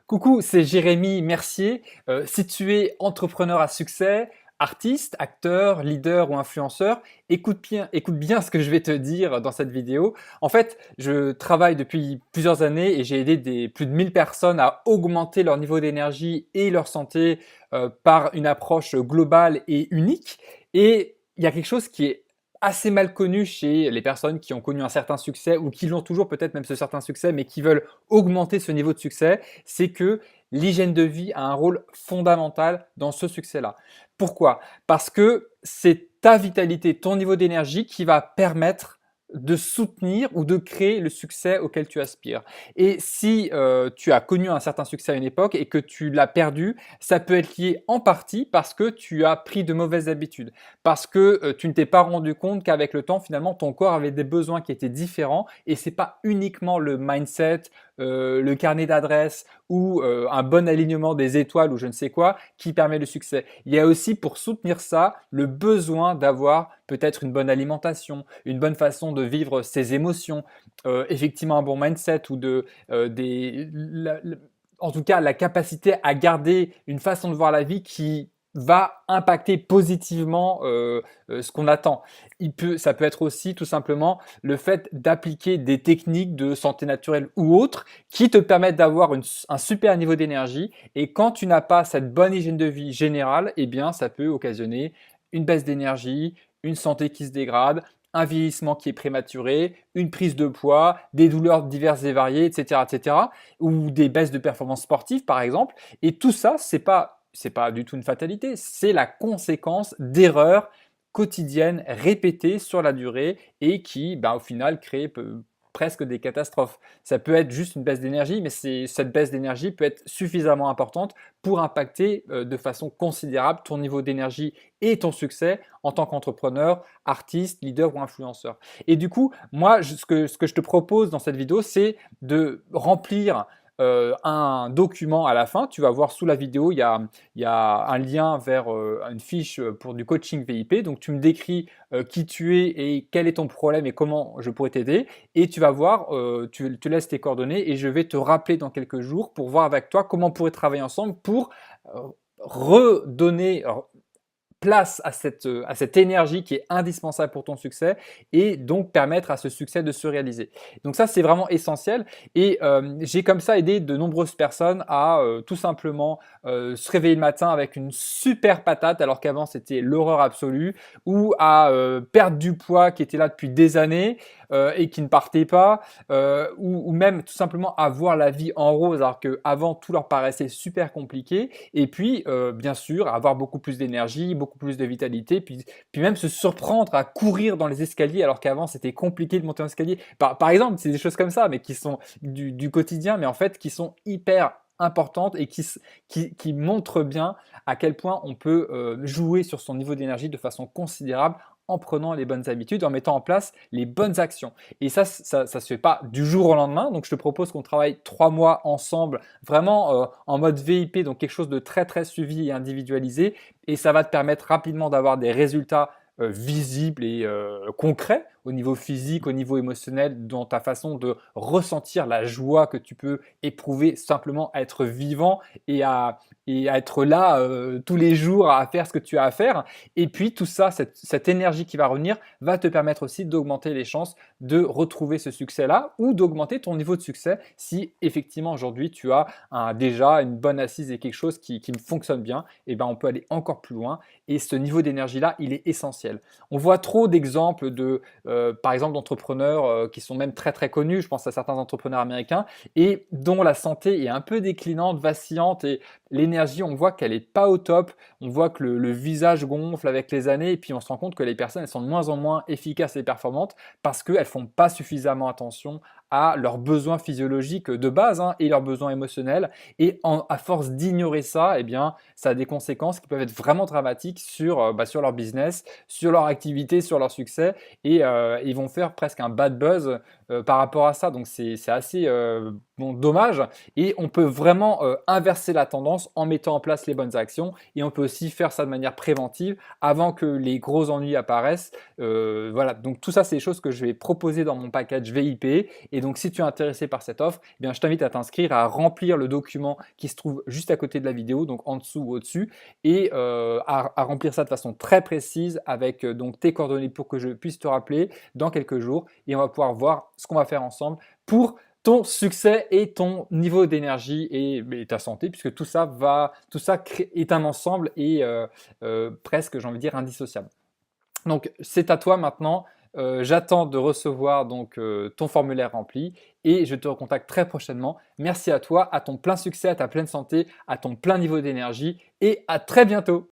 Coucou, c'est Jérémy Mercier. Si tu es entrepreneur à succès, artiste, acteur, leader ou influenceur, écoute bien ce que je vais te dire dans cette vidéo. En fait, je travaille depuis plusieurs années et j'ai aidé plus de 1000 personnes à augmenter leur niveau d'énergie et leur santé par une approche globale et unique. Et il y a quelque chose qui est assez mal connu chez les personnes qui ont connu un certain succès ou qui l'ont toujours peut-être même ce certain succès, mais qui veulent augmenter ce niveau de succès, c'est que l'hygiène de vie a un rôle fondamental dans ce succès-là. Pourquoi? Parce que c'est ta vitalité, ton niveau d'énergie qui va permettre de soutenir ou de créer le succès auquel tu aspires. Et si tu as connu un certain succès à une époque et que tu l'as perdu, ça peut être lié en partie parce que tu as pris de mauvaises habitudes, parce que tu ne t'es pas rendu compte qu'avec le temps, finalement, ton corps avait des besoins qui étaient différents et c'est pas uniquement le mindset, le carnet d'adresses ou un bon alignement des étoiles ou je ne sais quoi qui permet le succès. Il y a aussi pour soutenir ça le besoin d'avoir peut-être une bonne alimentation, une bonne façon de vivre ses émotions, effectivement un bon mindset ou en tout cas la capacité à garder une façon de voir la vie qui va impacter positivement ce qu'on attend. Ça peut être aussi tout simplement le fait d'appliquer des techniques de santé naturelle ou autres qui te permettent d'avoir un super niveau d'énergie. Et quand tu n'as pas cette bonne hygiène de vie générale, eh bien, ça peut occasionner une baisse d'énergie, une santé qui se dégrade, un vieillissement qui est prématuré, une prise de poids, des douleurs diverses et variées, etc., etc., ou des baisses de performance sportive, par exemple. Et tout ça, c'est pas du tout une fatalité, c'est la conséquence d'erreurs quotidiennes répétées sur la durée et qui, au final, créent presque des catastrophes. Ça peut être juste une baisse d'énergie, mais cette baisse d'énergie peut être suffisamment importante pour impacter de façon considérable ton niveau d'énergie et ton succès en tant qu'entrepreneur, artiste, leader ou influenceur. Et du coup, moi, ce que je te propose dans cette vidéo, c'est de remplir un document à la fin. Tu vas voir sous la vidéo, il y a un lien vers une fiche pour du coaching VIP. Donc, tu me décris qui tu es et quel est ton problème et comment je pourrais t'aider. Et tu vas voir, tu te laisses tes coordonnées et je vais te rappeler dans quelques jours pour voir avec toi comment on pourrait travailler ensemble pour euh, redonner place à cette énergie qui est indispensable pour ton succès et donc permettre à ce succès de se réaliser. Donc ça, c'est vraiment essentiel et j'ai comme ça aidé de nombreuses personnes à tout simplement se réveiller le matin avec une super patate alors qu'avant c'était l'horreur absolue ou à perdre du poids qui était là depuis des années et qui ne partait pas ou même tout simplement avoir la vie en rose alors qu'avant tout leur paraissait super compliqué et puis bien sûr avoir beaucoup plus d'énergie, beaucoup plus de vitalité, puis même se surprendre à courir dans les escaliers alors qu'avant c'était compliqué de monter un escalier. Par exemple, c'est des choses comme ça, mais qui sont du quotidien, mais en fait qui sont hyper importantes et qui montrent bien à quel point on peut jouer sur son niveau d'énergie de façon considérable en prenant les bonnes habitudes, en mettant en place les bonnes actions. Et ça se fait pas du jour au lendemain. Donc, je te propose qu'on travaille 3 mois ensemble, vraiment en mode VIP, donc quelque chose de très très suivi et individualisé. Et ça va te permettre rapidement d'avoir des résultats visibles et concrets au niveau physique, au niveau émotionnel, dans ta façon de ressentir la joie que tu peux éprouver simplement à être vivant et à être là tous les jours à faire ce que tu as à faire. Et puis tout ça, cette énergie qui va revenir, va te permettre aussi d'augmenter les chances de retrouver ce succès-là ou d'augmenter ton niveau de succès si effectivement aujourd'hui tu as déjà une bonne assise et quelque chose qui fonctionne bien, et ben on peut aller encore plus loin. Et ce niveau d'énergie-là, il est essentiel. On voit trop d'exemples par exemple, d'entrepreneurs qui sont même très très connus, je pense à certains entrepreneurs américains, et dont la santé est un peu déclinante, vacillante, et l'énergie, on voit qu'elle est pas au top, on voit que le visage gonfle avec les années, et puis on se rend compte que les personnes, elles sont de moins en moins efficaces et performantes parce qu'elles font pas suffisamment attention à leurs besoins physiologiques de base et leurs besoins émotionnels. Et à force d'ignorer ça, eh bien, ça a des conséquences qui peuvent être vraiment dramatiques sur leur business, sur leur activité, sur leur succès. Et ils vont faire presque un bad buzz par rapport à ça. Donc c'est assez dommage. Et on peut vraiment inverser la tendance commence en mettant en place les bonnes actions et on peut aussi faire ça de manière préventive avant que les gros ennuis apparaissent. Voilà, donc tout ça, c'est des choses que je vais proposer dans mon package VIP. Et donc, si tu es intéressé par cette offre, eh bien, je t'invite à t'inscrire, à remplir le document qui se trouve juste à côté de la vidéo, donc en dessous ou au-dessus, et à remplir ça de façon très précise avec donc tes coordonnées pour que je puisse te rappeler dans quelques jours. Et on va pouvoir voir ce qu'on va faire ensemble pour ton succès et ton niveau d'énergie et ta santé, puisque tout ça est un ensemble et presque, j'ai envie de dire, indissociable. Donc, c'est à toi maintenant. J'attends de recevoir donc ton formulaire rempli et je te recontacte très prochainement. Merci à toi, à ton plein succès, à ta pleine santé, à ton plein niveau d'énergie et à très bientôt.